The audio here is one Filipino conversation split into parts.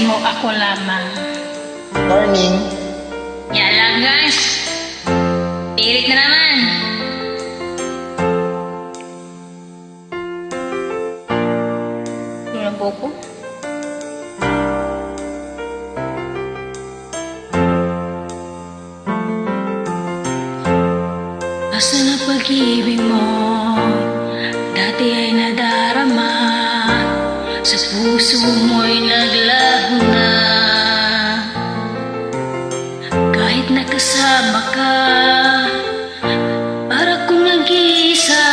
mo ako lamang. Morning. Yala guys, pilit na naman. Ano po ko? Asa na pag-ibig mo, dati ay nadarama, sa puso mo'y naglaho na. Kahit nakasama ka, para kong nag-iisa,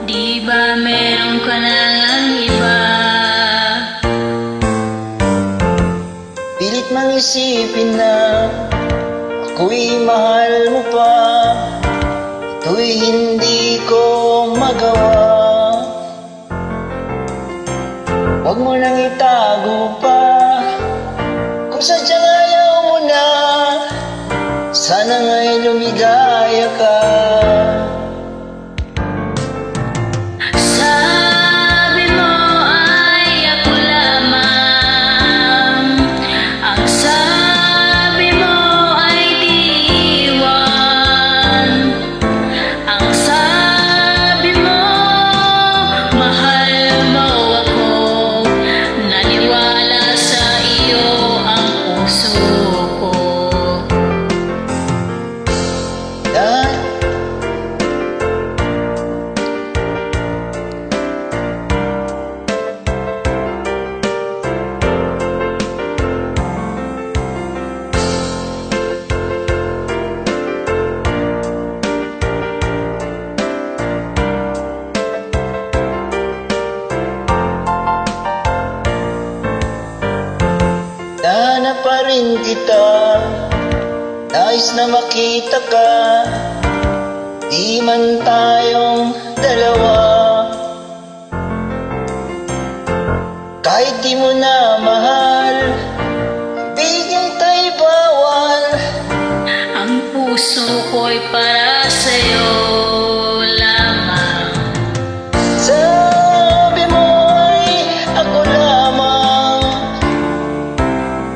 di ba meron ka nang iba? Pilit mang isipin na ako'y mahal mo pa, ito'y hindi ko magawa. Huwag mo nang itago pa, kung sadyang ayaw mo na, sana nga'y lumigaya ka. Sabi mo ay ako lamang, ang sabi mo ay di iwan, ang sabi mo mahal mo ako, naniwala sa iyo ang puso ko. Hanap pa rin kita, nais na makita ka, di man tayong dalawa. Kahit di mo na mahal, ibigin tayo bawal. Ang puso ko'y para sa'yo lamang. Sabi mo ay ako lamang,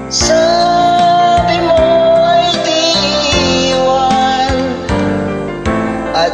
sabi mo ay di iwan, at